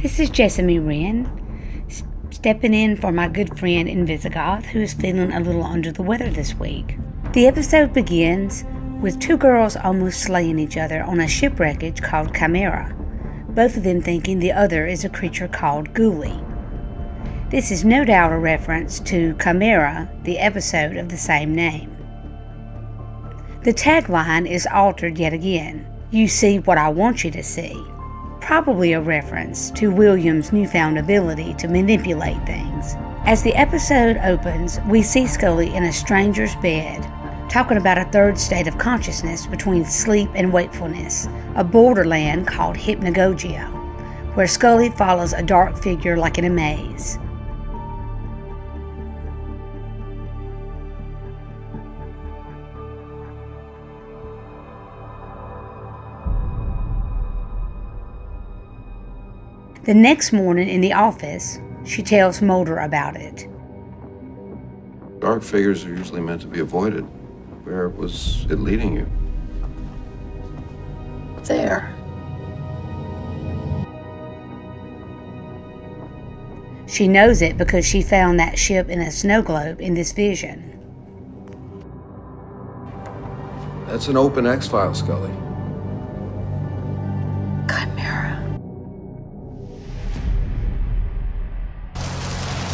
This is Jessahme Wren, stepping in for my good friend InvisiGoth, who is feeling a little under the weather this week. The episode begins with two girls almost slaying each other on a shipwreckage called Chimera, both of them thinking the other is a creature called Ghouli. This is no doubt a reference to Chimera, the episode of the same name. The tagline is altered yet again. You see what I want you to see. Probably a reference to William's newfound ability to manipulate things. As the episode opens, we see Scully in a stranger's bed, talking about a third state of consciousness between sleep and wakefulness, a borderland called hypnagogia, where Scully follows a dark figure like in a maze. The next morning in the office, she tells Mulder about it. Dark figures are usually meant to be avoided. Where was it leading you? There. She knows it because she found that ship in a snow globe in this vision. That's an open X-file, Scully. Chimera.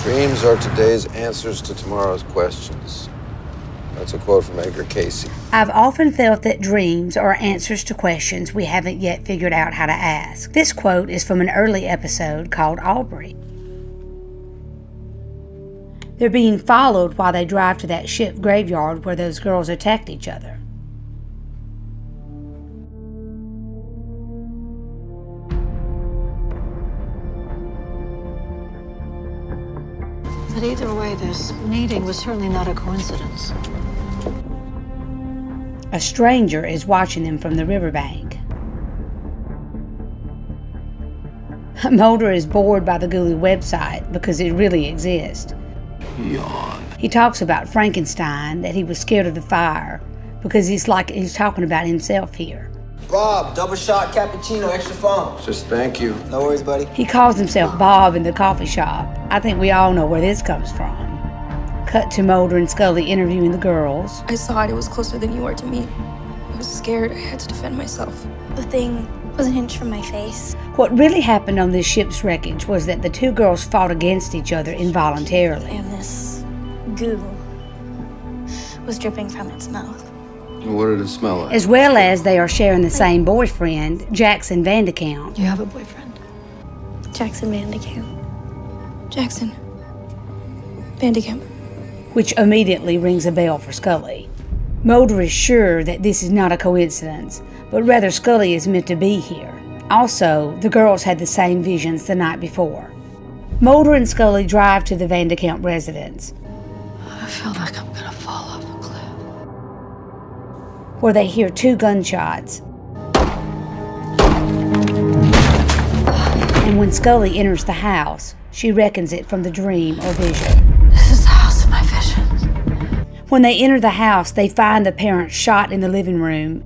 Dreams are today's answers to tomorrow's questions. That's a quote from Edgar Casey. I've often felt that dreams are answers to questions we haven't yet figured out how to ask. This quote is from an early episode called Aubrey. They're being followed while they drive to that ship graveyard where those girls attacked each other. But either way, this meeting was certainly not a coincidence. A stranger is watching them from the riverbank. Mulder is bored by the Ghouli website because it really exists. Yawn. He talks about Frankenstein, that he was scared of the fire, because he's talking about himself here. Bob, double shot cappuccino, extra foam. Just thank you. No worries, buddy. He calls himself Bob in the coffee shop. I think we all know where this comes from. Cut to Mulder and Scully interviewing the girls. I saw it. It was closer than you were to me. I was scared. I had to defend myself. The thing was an inch from my face. What really happened on this ship's wreckage was that the two girls fought against each other involuntarily. And this goo was dripping from its mouth. What did it smell like? As well as they are sharing the same boyfriend, Jackson Vandekamp. You have a boyfriend? Jackson Vandekamp. Jackson. Vandekamp. Which immediately rings a bell for Scully. Mulder is sure that this is not a coincidence, but rather Scully is meant to be here. Also, the girls had the same visions the night before. Mulder and Scully drive to the Vandekamp residence, I feel like I'm gonna fall off a cliff. where they hear two gunshots. And when Scully enters the house, she reckons it from the dream or vision. This is the house of my visions. When they enter the house, they find the parents shot in the living room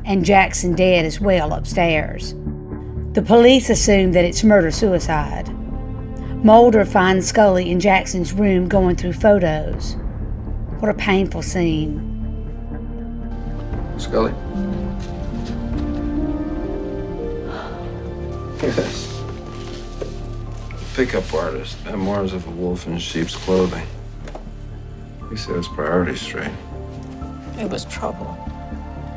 and Jackson dead as well upstairs. The police assume that it's murder-suicide. Mulder finds Scully in Jackson's room going through photos. What a painful scene. Scully? Yes. Pickup artist, memoirs of a wolf in sheep's clothing. He said his priorities straight. It was trouble.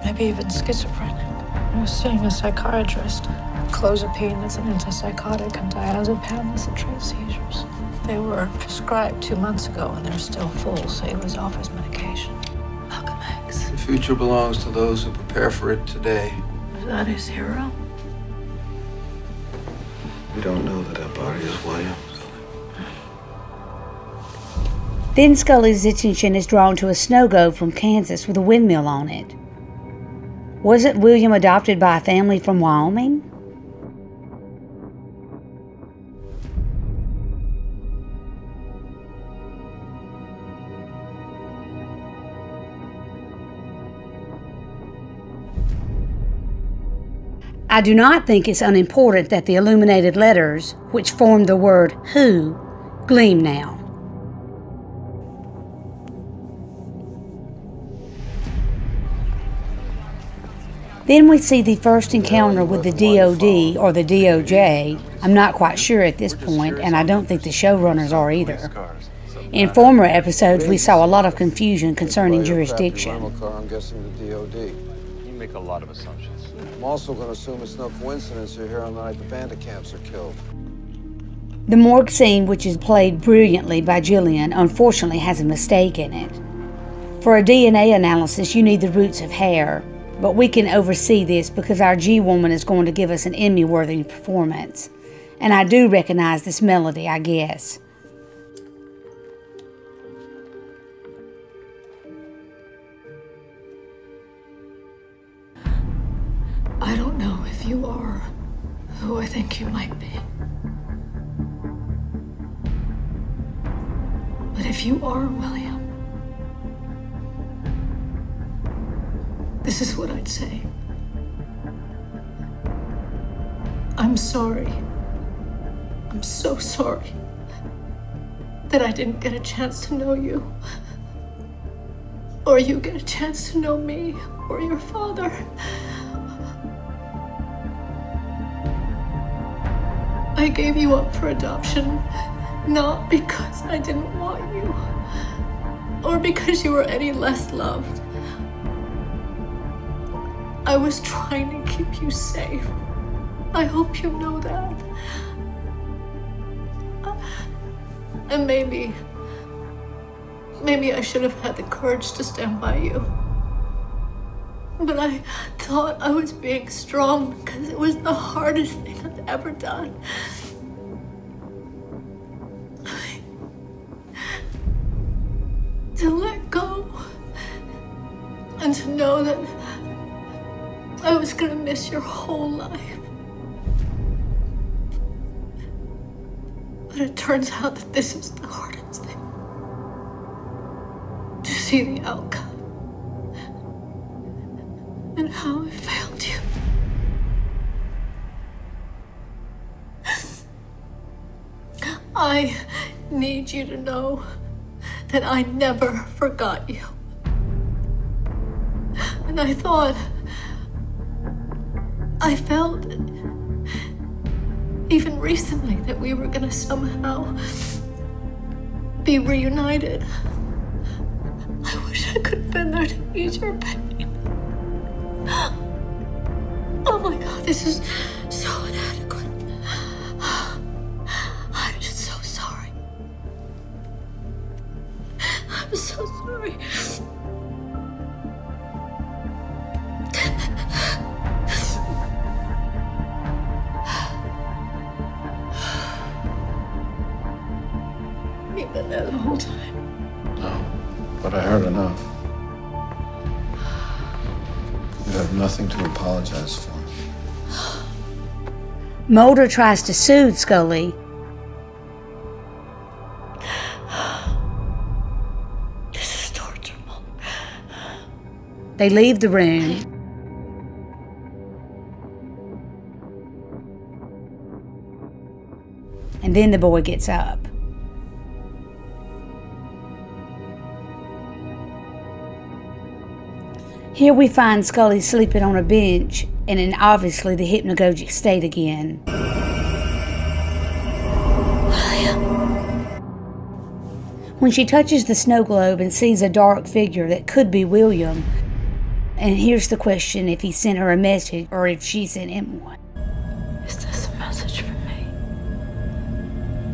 Maybe even schizophrenic. I was seeing a psychiatrist. Clozapine, that's an antipsychotic, and diazepam, that's a treat seizures. They were prescribed 2 months ago, and they're still full, so he was off his medication. Malcolm X. The future belongs to those who prepare for it today. Is that his hero? We don't know that body is William. Then Scully's attention is drawn to a snow globe from Kansas with a windmill on it. Wasn't William adopted by a family from Wyoming? I do not think it's unimportant that the illuminated letters, which form the word who, gleam now. Then we see the first encounter with the DOD or the DOJ. I'm not quite sure at this point, and I don't think the showrunners are either. In former episodes, we saw a lot of confusion concerning jurisdiction. I'm guessing the DOD. You make a lot of assumptions. I'm also going to assume it's no coincidence you're here on the night the bandit camps are killed. The morgue scene, which is played brilliantly by Jillian, unfortunately has a mistake in it. For a DNA analysis, you need the roots of hair, but we can oversee this because our G-woman is going to give us an Emmy-worthy performance. And I do recognize this melody, I guess. I don't know if you are who I think you might be. But if you are, William, this is what I'd say. I'm sorry. I'm so sorry that I didn't get a chance to know you. Or you get a chance to know me or your father. I gave you up for adoption, not because I didn't want you, or because you were any less loved. I was trying to keep you safe. I hope you know that. And maybe I should have had the courage to stand by you. But I thought I was being strong because it was the hardest thing I've ever done. To let go and to know that I was gonna miss your whole life. But it turns out that this is the hardest thing. To see the outcome. And how I failed you. I need you to know that I never forgot you. And I felt, even recently, that we were gonna somehow be reunited. I wish I could have been there to ease your pain. Oh my God, this is so inadequate. I'm just so sorry. I'm so sorry. You've been there the whole time. No, but I heard enough. You have nothing to apologize for. Mulder tries to soothe Scully. This is torture, Mom. They leave the room. And then the boy gets up. Here we find Scully sleeping on a bench and in obviously the hypnagogic state again. When she touches the snow globe and sees a dark figure that could be William, and here's the question if he sent her a message or if she sent him one. Is this a message for me?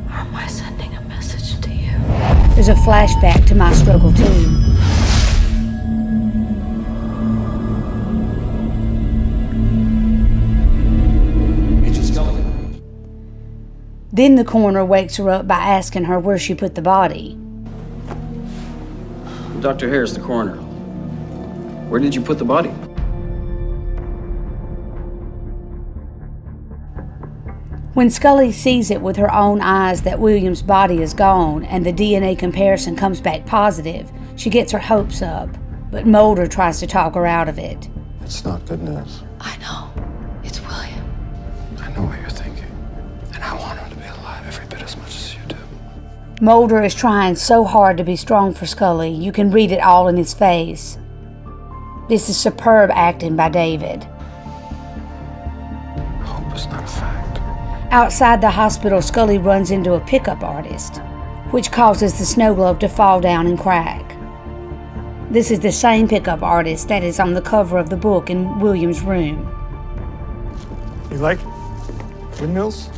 Or am I sending a message to you? There's a flashback to my struggle too. Then the coroner wakes her up by asking her where she put the body. Dr. Harris, the coroner. Where did you put the body? When Scully sees it with her own eyes that William's body is gone and the DNA comparison comes back positive, she gets her hopes up, but Mulder tries to talk her out of it. It's not good news. I know. It's William. Mulder is trying so hard to be strong for Scully, you can read it all in his face. This is superb acting by David. Hope is not a fact. Outside the hospital, Scully runs into a pickup artist, which causes the snow globe to fall down and crack. This is the same pickup artist that is on the cover of the book in William's room. You like windmills?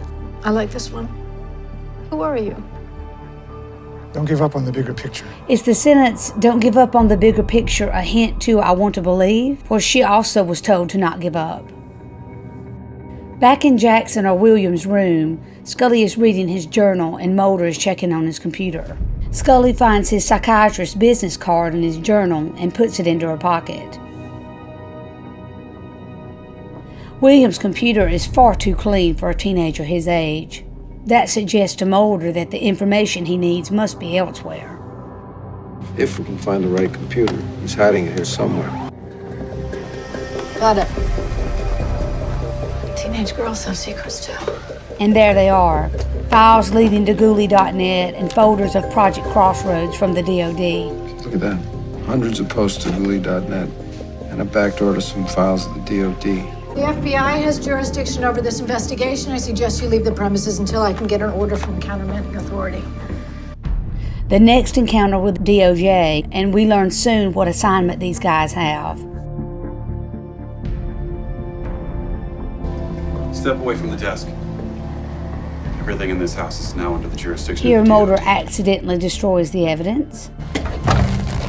I like this one. Who are you? Don't give up on the bigger picture. Is the sentence, "Don't give up on the bigger picture," a hint to "I want to believe"? Or she also was told to not give up? Back in Jackson or William's room, Scully is reading his journal and Mulder is checking on his computer. Scully finds his psychiatrist's business card in his journal and puts it into her pocket. William's computer is far too clean for a teenager his age. That suggests to Mulder that the information he needs must be elsewhere. If we can find the right computer, he's hiding it here somewhere. Got it. Teenage girls have secrets too. And there they are, files leading to Ghouli.net and folders of Project Crossroads from the DoD. Look at that. Hundreds of posts to Ghouli.net and a backdoor to some files of the DoD. The FBI has jurisdiction over this investigation. I suggest you leave the premises until I can get an order from the countermanding authority. The next encounter with DOJ, and we learn soon what assignment these guys have. Step away from the desk. Everything in this house is now under the jurisdiction Here, of the Mulder DOD. accidentally destroys the evidence.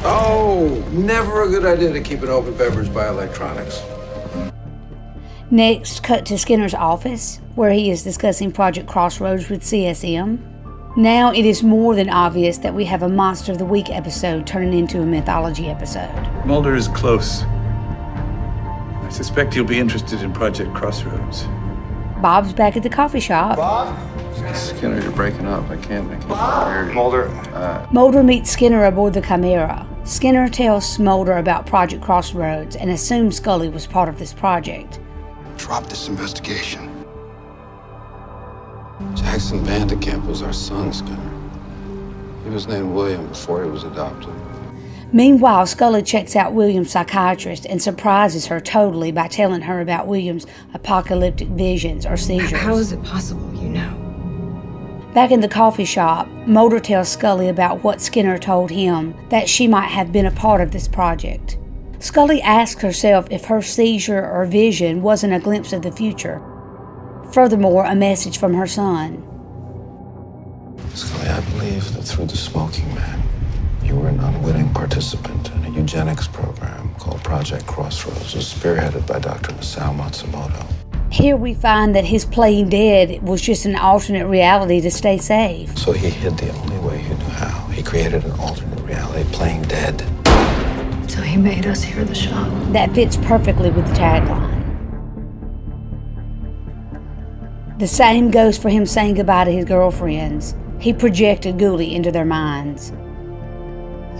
Oh, never a good idea to keep an open beverage by electronics. Next, cut to Skinner's office, where he is discussing Project Crossroads with CSM. Now it is more than obvious that we have a Monster of the Week episode turning into a mythology episode. Mulder is close. I suspect you'll be interested in Project Crossroads. Bob's back at the coffee shop. Bob? Skinner, you're breaking up. I can't hear you. Mulder, Mulder meets Skinner aboard the Chimera. Skinner tells Mulder about Project Crossroads and assumes Scully was part of this project. Drop this investigation. Jackson Vanderkamp was our son, Skinner. He was named William before he was adopted. Meanwhile, Scully checks out William's psychiatrist and surprises her totally by telling her about William's apocalyptic visions or seizures. How is it possible, you know? Back in the coffee shop, Mulder tells Scully about what Skinner told him, that she might have been a part of this project. Scully asks herself if her seizure or vision wasn't a glimpse of the future. Furthermore, a message from her son. Scully, I believe that through the smoking man, you were an unwitting participant in a eugenics program called Project Crossroads. It was spearheaded by Dr. Masao Matsumoto. Here we find that his playing dead was just an alternate reality to stay safe. So he hid the only way he knew how. He created an alternate reality, playing dead. So he made us hear the shot. That fits perfectly with the tagline. The same goes for him saying goodbye to his girlfriends. He projected Ghouli into their minds.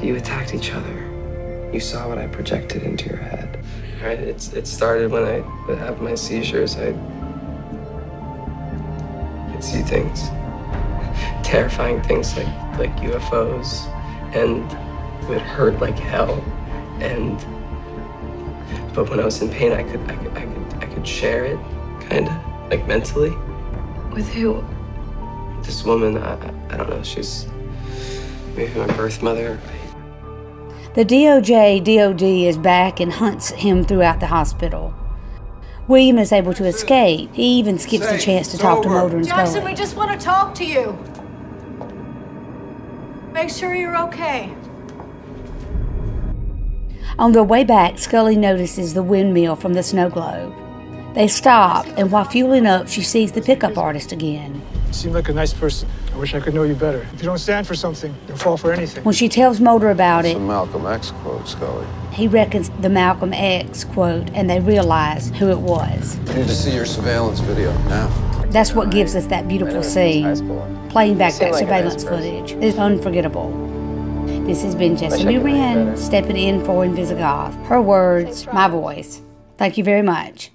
You attacked each other. You saw what I projected into your head. Right? It started when I would have my seizures. I'd see things. Terrifying things like UFOs. And it would hurt like hell. But when I was in pain, I could share it, kinda, like mentally. With who? This woman, I don't know, she's maybe my birth mother. The DOD is back and hunts him throughout the hospital. William is able to escape. He even skips the chance to talk to Mulder and Jackson, Scully. we just want to talk to you. Make sure you're okay. On their way back, Scully notices the windmill from the snow globe. They stop, and while fueling up, she sees the pickup artist again. You seem like a nice person. I wish I could know you better. If you don't stand for something, you'll fall for anything. When she tells Mulder about It's it, a Malcolm X quote, Scully. he reckons the Malcolm X quote, and they realize who it was. I need to see your surveillance video now. That's what gives us that beautiful scene. Playing back that surveillance footage is unforgettable. This has been Jessahme Wren, stepping in for InvisiGoth. Her words, my voice. Thank you very much.